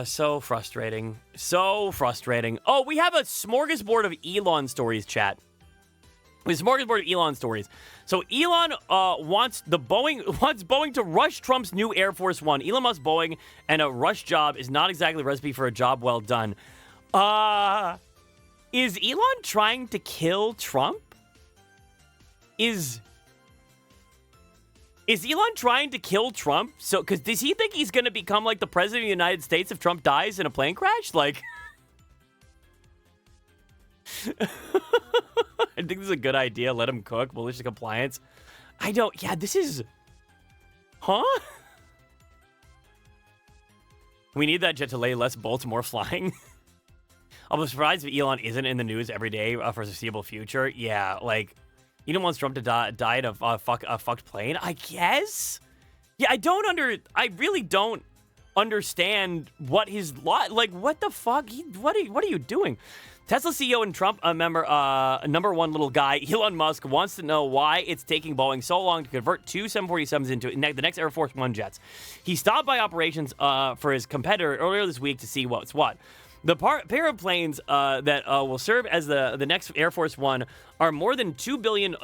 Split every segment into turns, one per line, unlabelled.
So frustrating. So frustrating. Oh, we have a smorgasbord of Elon stories, chat. A smorgasbord of Elon stories. So Elon wants Boeing to rush Trump's new Air Force One. Elon Musk Boeing and a rush job is not exactly a recipe for a job well done. Is Elon trying to kill Trump? Is Elon trying to kill Trump? So, because does he think he's going to become like the president of the United States if Trump dies in a plane crash? Like, I think this is a good idea. Let him cook. Malicious compliance. Yeah, this is... Huh? We need that jet to lay less bolts, more flying. I'll be surprised if Elon isn't in the news every day for the foreseeable future. Yeah, like... Elon wants Trump to die in a fucked plane? I guess? Yeah, I really don't understand what his lot... Like, what the fuck? What are you doing? Tesla CEO and Trump number one little guy, Elon Musk, wants to know why it's taking Boeing so long to convert two 747s into the next Air Force One jets. He stopped by operations for his competitor earlier this week to see what's what. The pair of planes that will serve as the next Air Force One are more than $2 billion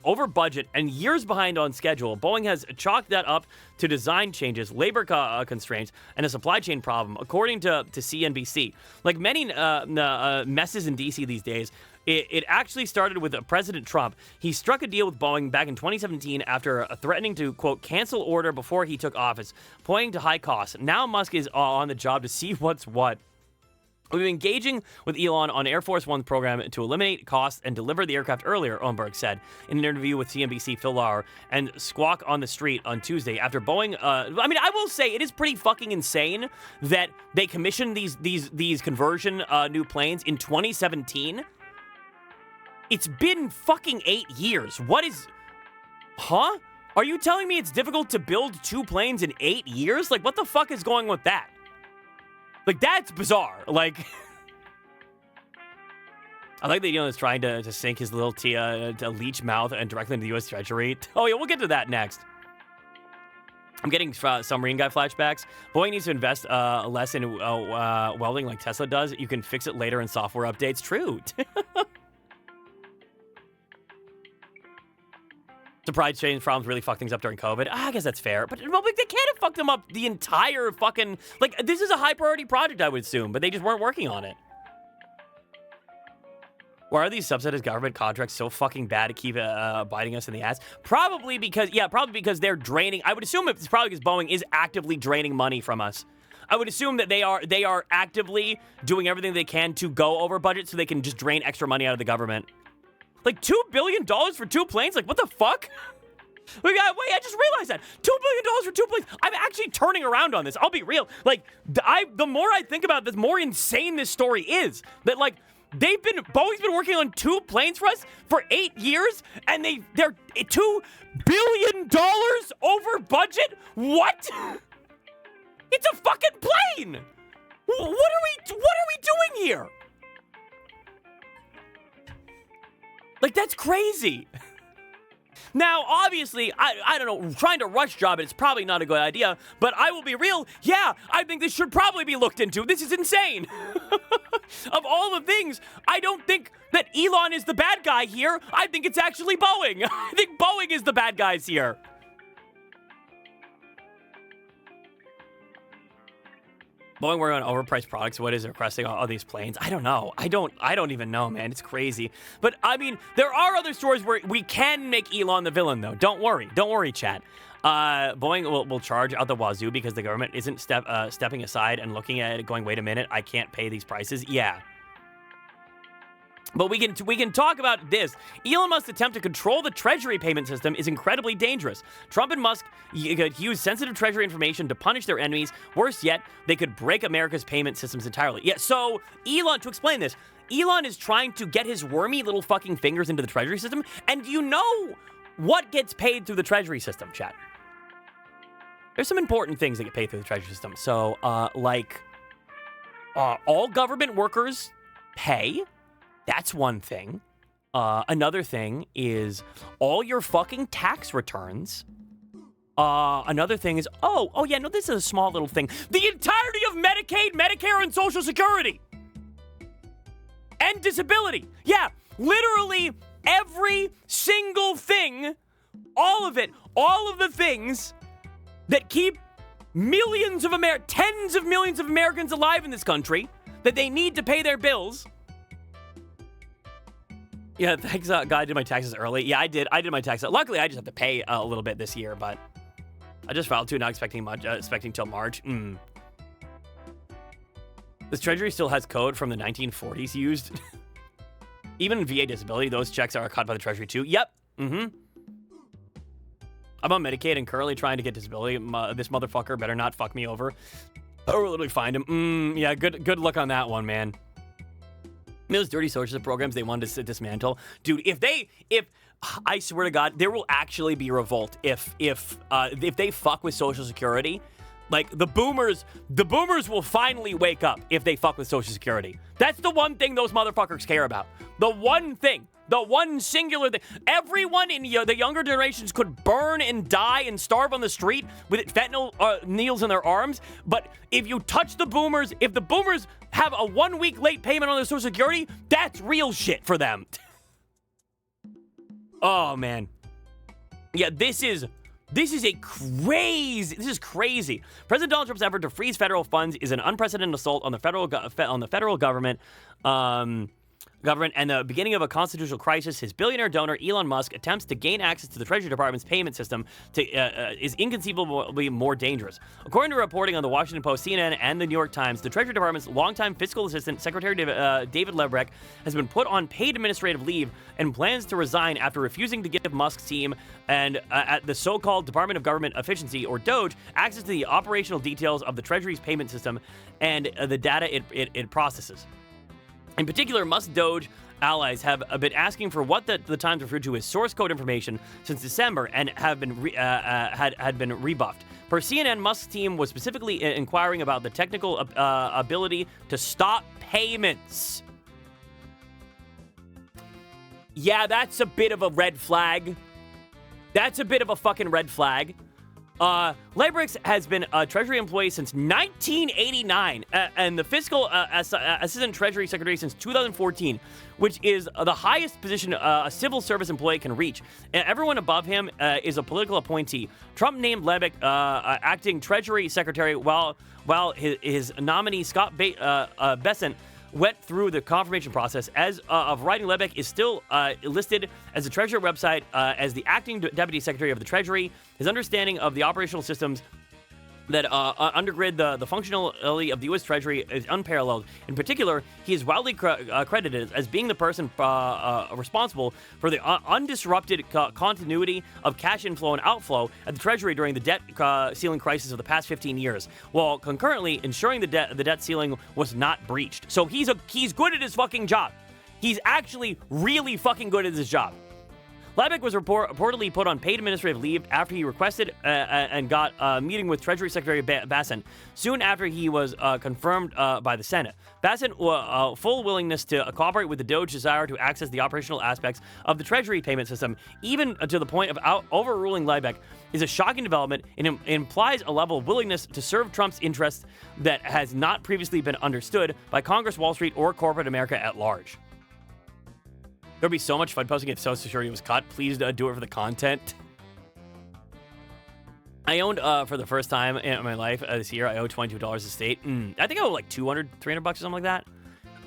over budget and years behind on schedule. Boeing has chalked that up to design changes, labor constraints, and a supply chain problem, according to CNBC. Like many messes in D.C. these days, it actually started with President Trump. He struck a deal with Boeing back in 2017 after threatening to, quote, cancel order before he took office, pointing to high costs. Now Musk is on the job to see what's what. We've been engaging with Elon on Air Force One's program to eliminate costs and deliver the aircraft earlier, Ohnberg said in an interview with CNBC Phil Lauer and Squawk on the Street on Tuesday after Boeing. I will say it is pretty fucking insane that they commissioned these conversion new planes in 2017. It's been fucking 8 years. What is... Huh? Are you telling me it's difficult to build two planes in 8 years? Like, what the fuck is going with that? Like, that's bizarre. Like, I like that Elon is trying to sink his little leech mouth and directly into the U.S. Treasury. Oh, yeah, we'll get to that next. I'm getting submarine guy flashbacks. Boeing needs to invest less in welding like Tesla does. You can fix it later in software updates. True. Supply chain problems really fucked things up during COVID. I guess that's fair. But they can't have fucked them up the entire fucking... Like, this is a high priority project, I would assume, but they just weren't working on it. Why are these subsidized government contracts so fucking bad to keep biting us in the ass? Probably because they're draining... I would assume it's probably because Boeing is actively draining money from us. I would assume that they are actively doing everything they can to go over budget so they can just drain extra money out of the government. Like, $2 billion for two planes? Like, what the fuck? Wait, I just realized that. $2 billion for two planes. I'm actually turning around on this. I'll be real. Like, the more I think about it, the more insane this story is. That, like, Boeing's been working on two planes for us for 8 years, and they're $2 billion over budget? What? It's a fucking plane! What are we doing here? Like, that's crazy. Now, obviously, I don't know, trying to rush job it's probably not a good idea, but I will be real, yeah, I think this should probably be looked into. This is insane. Of all the things, I don't think that Elon is the bad guy here. I think it's actually Boeing. I think Boeing is the bad guys here. Boeing working on overpriced products. What is it requesting all these planes? I don't know. I don't even know, man. It's crazy. But I mean, there are other stories where we can make Elon the villain, though. Don't worry, chat. Boeing will charge out the wazoo because the government isn't stepping aside and looking at it, going, "Wait a minute, I can't pay these prices." Yeah. But we can talk about this. Elon Musk's attempt to control the Treasury payment system is incredibly dangerous. Trump and Musk could use sensitive Treasury information to punish their enemies. Worse yet, they could break America's payment systems entirely. Yeah, so Elon, to explain this, Elon is trying to get his wormy little fucking fingers into the Treasury system, and you know what gets paid through the Treasury system, chat. There's some important things that get paid through the Treasury system. So, all government workers pay. That's one thing. Another thing is all your fucking tax returns. Another thing is, this is a small little thing. The entirety of Medicaid, Medicare and Social Security. And disability. Yeah, literally every single thing, all of it, all of the things that keep tens of millions of Americans alive in this country that they need to pay their bills. Yeah, thanks, God, I did my taxes early. Yeah, I did my taxes. Luckily, I just have to pay a little bit this year, but I just filed too, not expecting much, expecting till March. This treasury still has code from the 1940s used. Even in VA disability, those checks are cut by the treasury too. Yep. I'm on Medicaid and currently trying to get disability. This motherfucker better not fuck me over. Or we'll literally find him. Yeah, good luck on that one, man. Those dirty social programs they wanted to dismantle. Dude, if I swear to God, there will actually be revolt if they fuck with Social Security. Like, the boomers will finally wake up if they fuck with Social Security. That's the one thing those motherfuckers care about. The one thing. The one singular thing. Everyone in the younger generations could burn and die and starve on the street with fentanyl needles in their arms. But if you touch the boomers, if the boomers have a 1 week late payment on their Social Security, that's real shit for them. Oh, man. Yeah, this is crazy. President Donald Trump's effort to freeze federal funds is an unprecedented assault on the federal government. And the beginning of a constitutional crisis. His billionaire donor Elon Musk attempts to gain access to the Treasury Department's payment system is inconceivably more dangerous. According to reporting on the Washington Post, CNN, and the New York Times, the Treasury Department's longtime fiscal assistant, Secretary David Lebrecht, has been put on paid administrative leave and plans to resign after refusing to give Musk's team and at the so-called Department of Government Efficiency, or DOGE, access to the operational details of the Treasury's payment system and the data it processes. In particular, Musk's DOGE allies have been asking for what the Times referred to as source code information since December and have been had been rebuffed. Per CNN, Musk's team was specifically inquiring about the technical ability to stop payments. Yeah, that's a bit of a red flag. That's a bit of a fucking red flag. Lebrecht has been a Treasury employee since 1989 and the fiscal assistant Treasury secretary since 2014, which is the highest position a civil service employee can reach. Everyone above him is a political appointee. Trump named Lebrecht acting Treasury secretary while his nominee Scott Bessent went through the confirmation process. As of writing, Lebrecht is still listed as the Treasury website as the acting Deputy Secretary of the Treasury. His understanding of the operational systems that undergird the functionality of the U.S. Treasury is unparalleled. In particular, he is widely credited as being the person responsible for the undisrupted continuity of cash inflow and outflow at the Treasury during the debt ceiling crisis of the past 15 years, while concurrently ensuring the debt ceiling was not breached. So he's good at his fucking job. He's actually really fucking good at his job. Lebrecht was reportedly put on paid administrative leave after he requested and got a meeting with Treasury Secretary Bessent soon after he was confirmed by the Senate. Bessent full willingness to cooperate with the DOGE desire to access the operational aspects of the Treasury payment system, even to the point of overruling Lebrecht, is a shocking development and implies a level of willingness to serve Trump's interests that has not previously been understood by Congress, Wall Street, or corporate America at large. There'd be so much fun posting if Social Security was cut. Please do it for the content. I owned, for the first time in my life this year, I owe $22 a state. I think I owe like $200, $300 or something like that.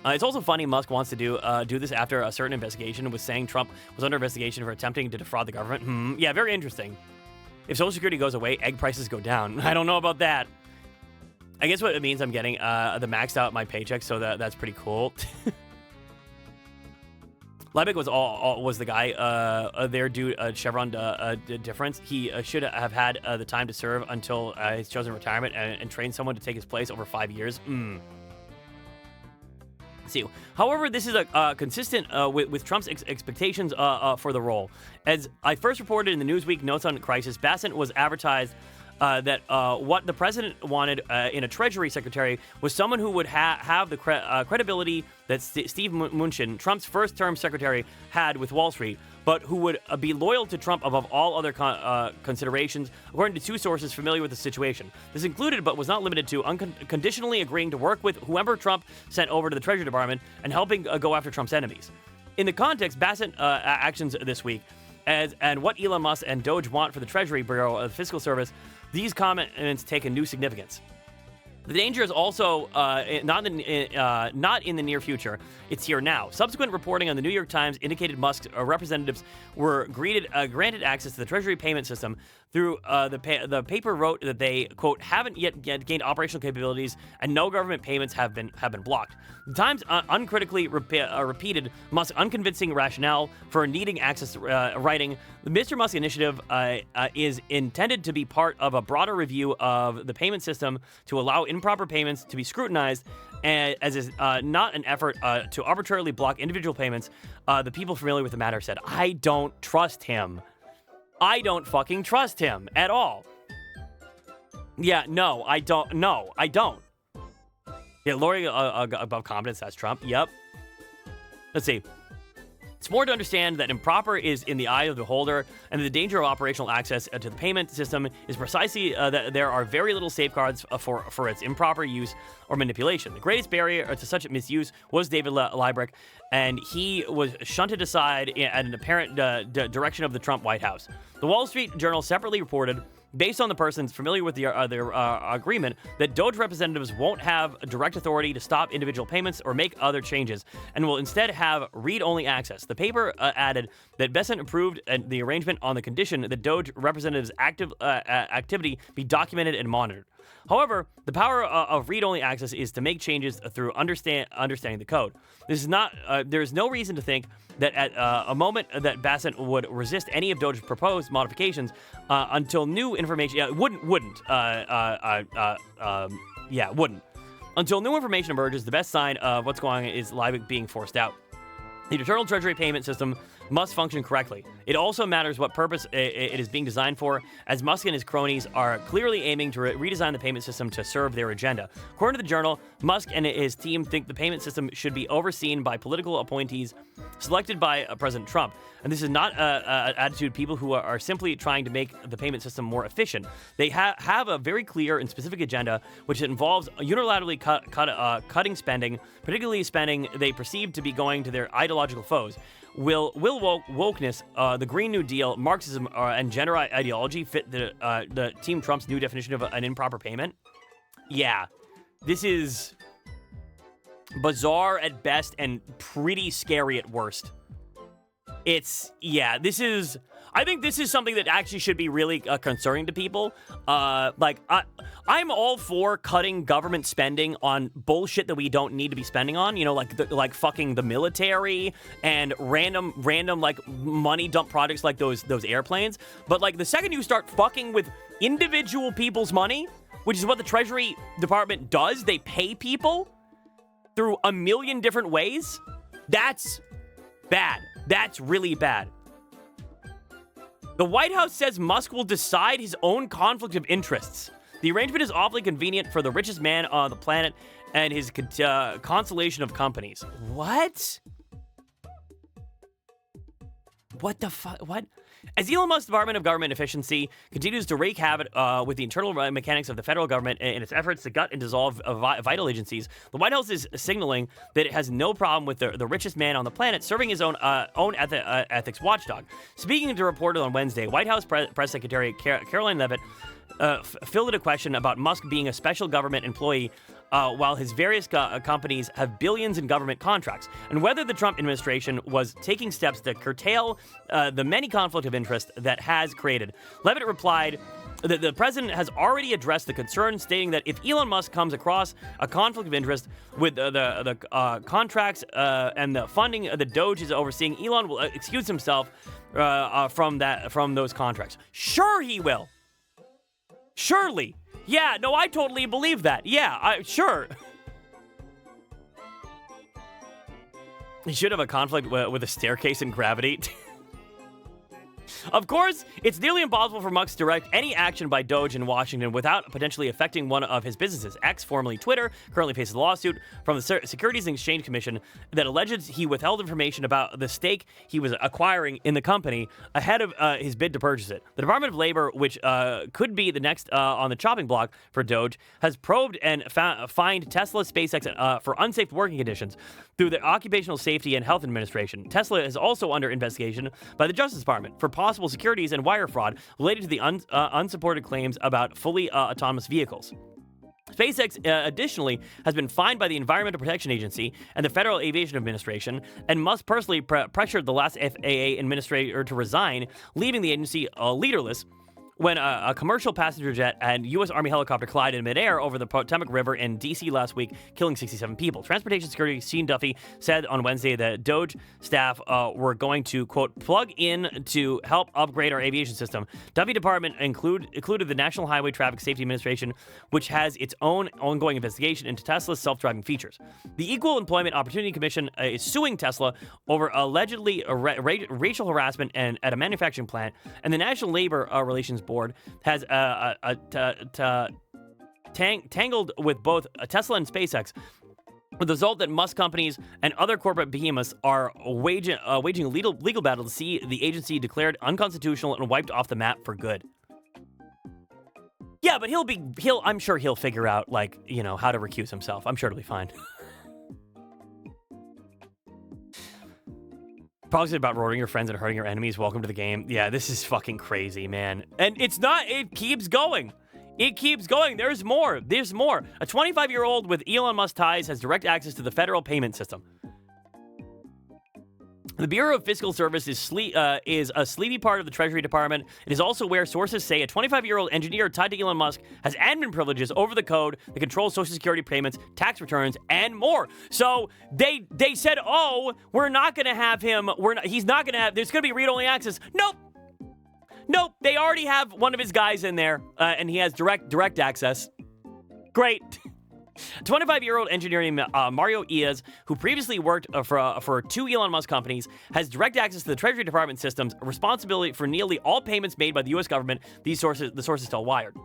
It's also funny Musk wants to do this after a certain investigation was saying Trump was under investigation for attempting to defraud the government. Yeah, very interesting. If Social Security goes away, egg prices go down. I don't know about that. I guess what it means I'm getting the maxed out my paycheck, so that's pretty cool. Lebrecht was the guy there due Chevron difference. He should have had the time to serve until his chosen retirement and train someone to take his place over 5 years. See, however, this is consistent with Trump's expectations for the role. As I first reported in the Newsweek Notes on Crisis, Bessent was advertised that what the president wanted in a Treasury secretary was someone who would have the credibility that Steve Mnuchin, Trump's first-term secretary, had with Wall Street, but who would be loyal to Trump above all other considerations, according to 2 sources familiar with the situation. This included, but was not limited to, unconditionally agreeing to work with whoever Trump sent over to the Treasury Department and helping go after Trump's enemies. In the context, Bassett actions this week, and what Elon Musk and Doge want for the Treasury Bureau of the Fiscal Service, these comments take a new significance. The danger is also not in the near future. It's here now. Subsequent reporting on the New York Times indicated Musk's representatives were granted access to the Treasury payment system through the paper wrote that they, quote, haven't yet gained operational capabilities and no government payments have been blocked. The Times uncritically repeated Musk's unconvincing rationale for needing access, writing, the Mr. Musk initiative is intended to be part of a broader review of the payment system to allow improper payments to be scrutinized, as is not an effort to arbitrarily block individual payments. The people familiar with the matter said, I don't trust him. I don't fucking trust him at all. Yeah, no, I don't. No, I don't. Yeah, Lori above competence, that's Trump. Yep. Let's see. It's more to understand that improper is in the eye of the beholder, and the danger of operational access to the payment system is precisely that there are very little safeguards for its improper use or manipulation. The greatest barrier to such misuse was David Liebrecht, and he was shunted aside at an apparent direction of the Trump White House. The Wall Street Journal separately reported, based on the persons familiar with their agreement, that Doge representatives won't have direct authority to stop individual payments or make other changes, and will instead have read-only access. The paper added that Besant approved the arrangement on the condition that Doge representatives' activity be documented and monitored. However, the power of read-only access is to make changes through understanding the code. This is not. There is no reason to think that at a moment that Bassett would resist any of Doge's proposed modifications until new information. Yeah, wouldn't. Until new information emerges, the best sign of what's going on is Liebrecht being forced out. The internal Treasury payment system must function correctly. It also matters what purpose it is being designed for, as Musk and his cronies are clearly aiming to redesign the payment system to serve their agenda. According to the Journal, Musk and his team think the payment system should be overseen by political appointees selected by President Trump. And this is not an attitude of people who are simply trying to make the payment system more efficient. They have a very clear and specific agenda, which involves unilaterally cutting spending, particularly spending they perceive to be going to their ideological foes. Will wokeness, the Green New Deal, Marxism, and gender ideology fit the Team Trump's new definition of an improper payment? Yeah. This is bizarre at best and pretty scary at worst. I think this is something that actually should be really concerning to people. I'm all for cutting government spending on bullshit that we don't need to be spending on. You know, like fucking the military and random like money dump projects like those airplanes. But like the second you start fucking with individual people's money, which is what the Treasury Department does, they pay people through a million different ways. That's bad. That's really bad. The White House says Musk will decide his own conflict of interests. The arrangement is awfully convenient for the richest man on the planet and his constellation of companies. What? What the fuck? What? As Elon Musk's Department of Government Efficiency continues to wreak havoc with the internal mechanics of the federal government in its efforts to gut and dissolve vital agencies, the White House is signaling that it has no problem with the richest man on the planet serving his own ethics watchdog. Speaking to reporters on Wednesday, White House Press Secretary Caroline Leavitt fielded a question about Musk being a special government employee while his various companies have billions in government contracts, and whether the Trump administration was taking steps to curtail the many conflict of interest that has created. Leavitt replied that the president has already addressed the concern, stating that if Elon Musk comes across a conflict of interest with the contracts and the funding the Doge is overseeing, Elon will excuse himself from those contracts. Sure he will. Surely. Yeah, no, I totally believe that. Yeah, sure. He should have a conflict with a staircase and gravity. Of course, it's nearly impossible for Musk to direct any action by Doge in Washington without potentially affecting one of his businesses. X, formerly Twitter, currently faces a lawsuit from the Securities and Exchange Commission that alleges he withheld information about the stake he was acquiring in the company ahead of his bid to purchase it. The Department of Labor, which could be the next on the chopping block for Doge, has probed and fined Tesla, SpaceX for unsafe working conditions through the Occupational Safety and Health Administration. Tesla is also under investigation by the Justice Department for possible securities and wire fraud related to the unsupported claims about fully autonomous vehicles. SpaceX, additionally, has been fined by the Environmental Protection Agency and the Federal Aviation Administration, and Musk personally pressured the last FAA administrator to resign, leaving the agency leaderless when a commercial passenger jet and U.S. Army helicopter collided in midair over the Potomac River in D.C. last week, killing 67 people. Transportation Secretary Sean Duffy said on Wednesday that Doge staff were going to, quote, plug in to help upgrade our aviation system. Duffy department included the National Highway Traffic Safety Administration, which has its own ongoing investigation into Tesla's self-driving features. The Equal Employment Opportunity Commission is suing Tesla over allegedly racial harassment at a manufacturing plant, and the National Labor Relations Board has tangled with both Tesla and SpaceX, with the result that Musk companies and other corporate behemoths are waging a legal battle to see the agency declared unconstitutional and wiped off the map for good. Yeah, but I'm sure he'll figure out, like, you know, how to recuse himself. I'm sure it'll be fine. Probably about rewarding your friends and hurting your enemies. Welcome to the game. Yeah, this is fucking crazy, man. And it keeps going. It keeps going. There's more. A 25-year-old with Elon Musk ties has direct access to the federal payment system. The Bureau of Fiscal Service is a sleepy part of the Treasury Department. It is also where sources say a 25-year-old engineer tied to Elon Musk has admin privileges over the code that controls Social Security payments, tax returns, and more. So they said, oh, we're not going to have him. He's not going to have. There's going to be read-only access. Nope. They already have one of his guys in there, and he has direct access. Great. A 25-year-old engineer named Mario Iaz, who previously worked for two Elon Musk companies, has direct access to the Treasury Department systems, responsibility for nearly all payments made by the U.S. government. The sources tell Wired.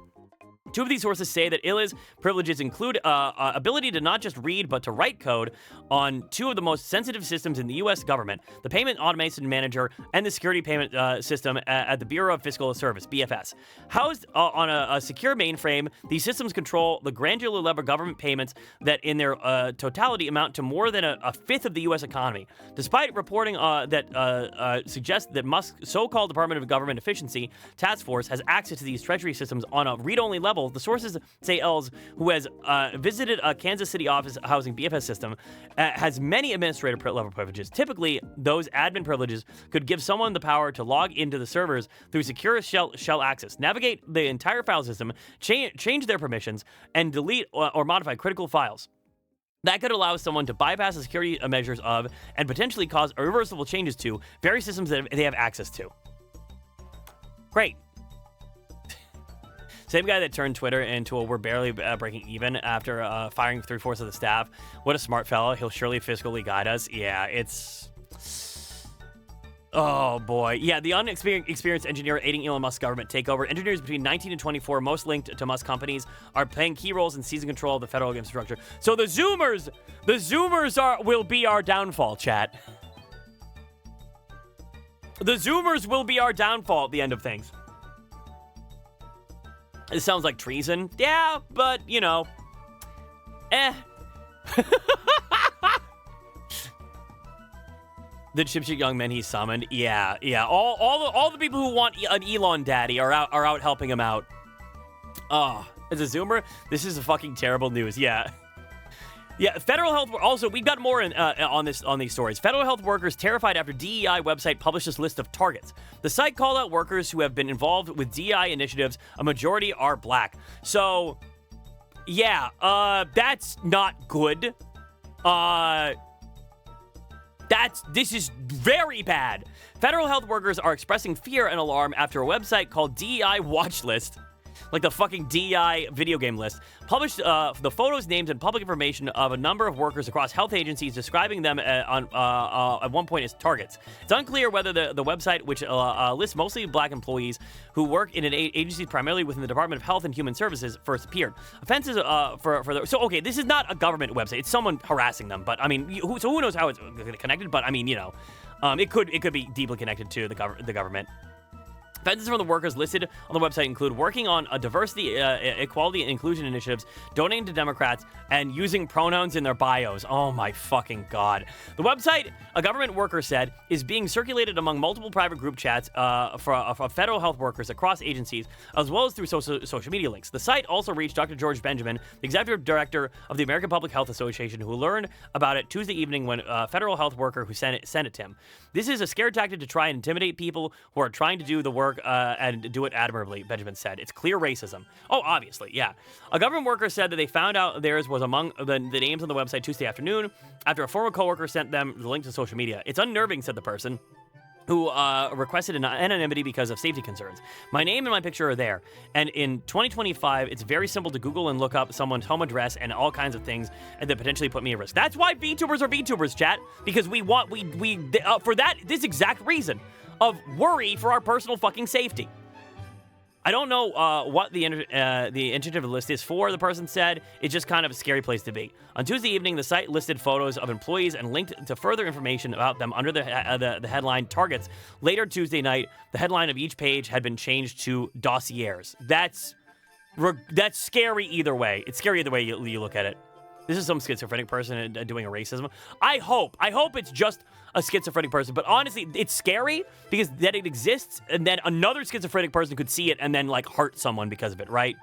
Two of these sources say that Ilya's privileges include ability to not just read, but to write code on two of the most sensitive systems in the U.S. government, the Payment Automation Manager and the Security Payment System at the Bureau of Fiscal Service, BFS. Housed on a secure mainframe, these systems control the granular level government payments that in their totality amount to more than a fifth of the U.S. economy. Despite reporting that suggests that Musk's so-called Department of Government Efficiency task force has access to these treasury systems on a read-only level, the sources say Els, who has visited a Kansas City office housing BFS system, has many administrator level privileges. Typically, those admin privileges could give someone the power to log into the servers through secure shell access, navigate the entire file system, change their permissions, and delete or modify critical files. That could allow someone to bypass the security measures of and potentially cause irreversible changes to various systems that they have access to. Great. Same guy that turned Twitter into a we're barely breaking even after firing 3/4 of the staff. What a smart fellow. He'll surely fiscally guide us. Yeah, it's... Oh, boy. Yeah, the unexperienced engineer aiding Elon Musk's government takeover. Engineers between 19 and 24, most linked to Musk companies, are playing key roles in seizing control of the federal infrastructure. So the Zoomers will be our downfall, chat. The Zoomers will be our downfall at the end of things. This sounds like treason. Yeah, but, you know. The chipshit young men he summoned. Yeah. All the people who want an Elon daddy are out helping him out. Oh, as a Zoomer, this is a fucking terrible news. Yeah. Yeah, federal health... Also, we've got more on these stories. Federal health workers terrified after DEI website published this list of targets. The site called out workers who have been involved with DEI initiatives. A majority are black. So, yeah, that's not good. This is very bad. Federal health workers are expressing fear and alarm after a website called DEI Watch List like the fucking DI video game list, published the photos, names, and public information of a number of workers across health agencies, describing them at one point as targets. It's unclear whether the website, which lists mostly black employees who work in an agencies primarily within the Department of Health and Human Services, first appeared. Offenses okay, this is not a government website; it's someone harassing them. But I mean, who knows how it's connected? But I mean, it could be deeply connected to the government. Offenses from the workers listed on the website include working on diversity, equality, and inclusion initiatives, donating to Democrats, and using pronouns in their bios. Oh my fucking God. The website, a government worker said, is being circulated among multiple private group chats for federal health workers across agencies, as well as through social media links. The site also reached Dr. George Benjamin, the executive director of the American Public Health Association, who learned about it Tuesday evening when a federal health worker who sent it to him. This is a scare tactic to try and intimidate people who are trying to do the work and do it admirably, Benjamin said. It's clear racism. Oh, obviously, yeah. A government worker said that they found out theirs was among the names on the website Tuesday afternoon after a former coworker sent them the link to social media. It's unnerving, said the person, who requested anonymity because of safety concerns. My name and my picture are there. And in 2025, it's very simple to Google and look up someone's home address and all kinds of things and that potentially put me at risk. That's why VTubers are VTubers, chat. Because for this exact reason of worry for our personal fucking safety. I don't know what the initiative list is for, the person said. It's just kind of a scary place to be. On Tuesday evening, the site listed photos of employees and linked to further information about them under the headline Targets. Later Tuesday night, the headline of each page had been changed to Dossiers. That's scary either way. It's scary either way you look at it. This is some schizophrenic person doing a racism. I hope it's just a schizophrenic person. But honestly, it's scary because that it exists, and then another schizophrenic person could see it and then, like, hurt someone because of it, right?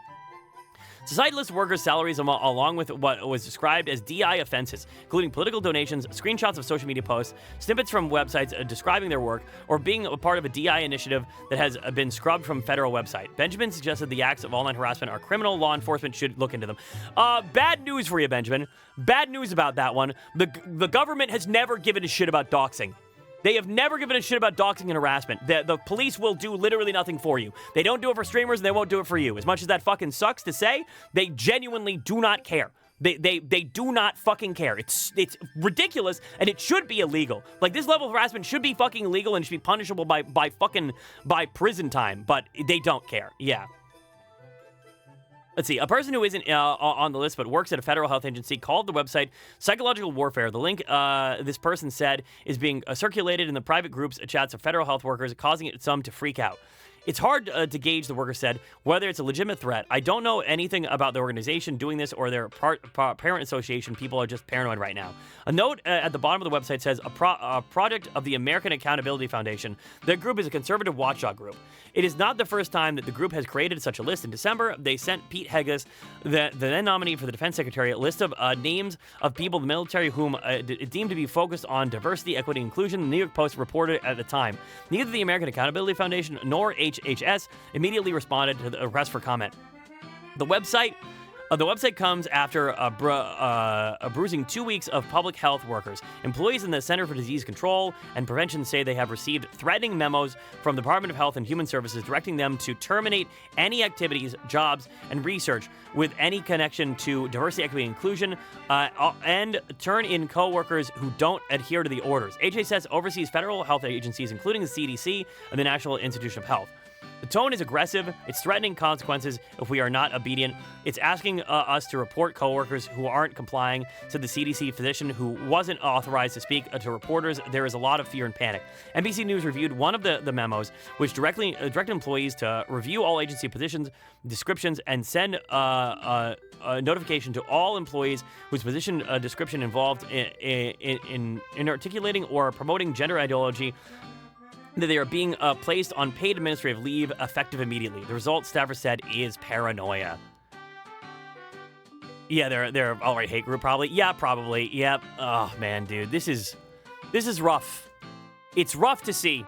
Society lists workers' salaries along with what was described as DI offenses, including political donations, screenshots of social media posts, snippets from websites describing their work, or being a part of a DI initiative that has been scrubbed from federal website. Benjamin suggested the acts of online harassment are criminal. Law enforcement should look into them. Bad news for you, Benjamin. Bad news about that one. The government has never given a shit about doxing. They have never given a shit about doxing and harassment. The police will do literally nothing for you. They don't do it for streamers, and they won't do it for you. As much as that fucking sucks to say, they genuinely do not care. They do not fucking care. It's ridiculous, and it should be illegal. Like, this level of harassment should be fucking illegal and should be punishable by prison time, but they don't care. Yeah. Let's see. A person who isn't on the list but works at a federal health agency called the website psychological warfare. The link this person said is being circulated in the private groups chats of federal health workers, causing some to freak out. It's hard to gauge, the worker said, whether it's a legitimate threat. I don't know anything about the organization doing this or their parent association. People are just paranoid right now. A note at the bottom of the website says, a project of the American Accountability Foundation. Their group is a conservative watchdog group. It is not the first time that the group has created such a list. In December, they sent Pete Heges, the then nominee for the Defense Secretary, a list of names of people in the military whom it deemed to be focused on diversity, equity, and inclusion. The New York Post reported at the time. Neither the American Accountability Foundation nor HHS immediately responded to the request for comment. The website comes after a bruising 2 weeks of public health workers. Employees in the Center for Disease Control and Prevention say they have received threatening memos from the Department of Health and Human Services directing them to terminate any activities, jobs, and research with any connection to diversity, equity, and inclusion, and turn in coworkers who don't adhere to the orders. HHS oversees federal health agencies, including the CDC and the National Institute of Health. The tone is aggressive. It's threatening consequences if we are not obedient. It's asking us to report coworkers who aren't complying, said the CDC physician who wasn't authorized to speak to reporters. There is a lot of fear and panic. NBC News reviewed one of the memos, which directed employees to review all agency positions, descriptions, and send a notification to all employees whose position description involved in articulating or promoting gender ideology that they are being placed on paid administrative leave effective immediately. The result, staffers said, is paranoia. Yeah, they're alt-right hate group, probably. Yeah, probably. Yep. Oh, man, dude. This is rough. It's rough to see.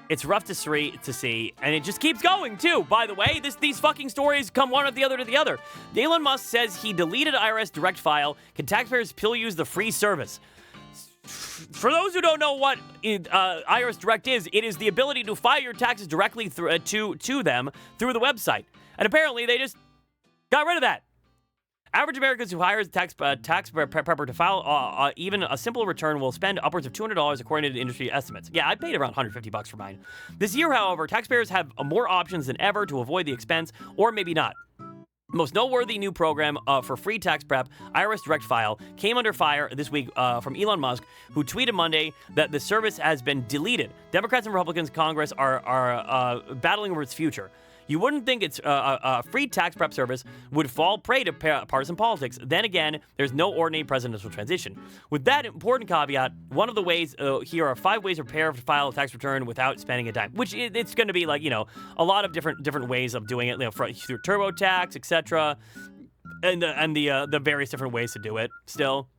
It's rough to see, and it just keeps going, too. By the way, these fucking stories come one after the other to the other. Elon Musk says he deleted IRS direct file. Can taxpayers still use the free service? For those who don't know what IRS Direct is, it is the ability to file your taxes directly to them through the website. And apparently they just got rid of that. Average Americans who hire a tax prepper to file even a simple return will spend upwards of $200 according to industry estimates. Yeah, I paid around $150 for mine. This year, however, taxpayers have more options than ever to avoid the expense, or maybe not. The most noteworthy new program for free tax prep, IRS Direct File, came under fire this week from Elon Musk, who tweeted Monday that the service has been deleted. Democrats and Republicans in Congress are battling over its future. You wouldn't think it's a free tax prep service would fall prey to partisan politics. Then again, there's no ordinary presidential transition. With that important caveat, one of the ways here are 5 ways to prepare to file a tax return without spending a dime. Which it's going to be like, a lot of different ways of doing it, through TurboTax, etc., and the various different ways to do it. Still.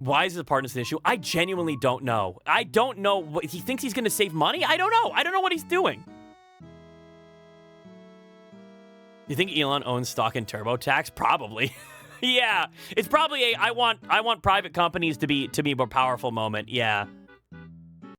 Why is the partisan issue? I genuinely don't know. I don't know. He thinks he's going to save money? I don't know. I don't know what he's doing. You think Elon owns stock in TurboTax? Probably. Yeah, it's probably a I want private companies to be more powerful moment. Yeah.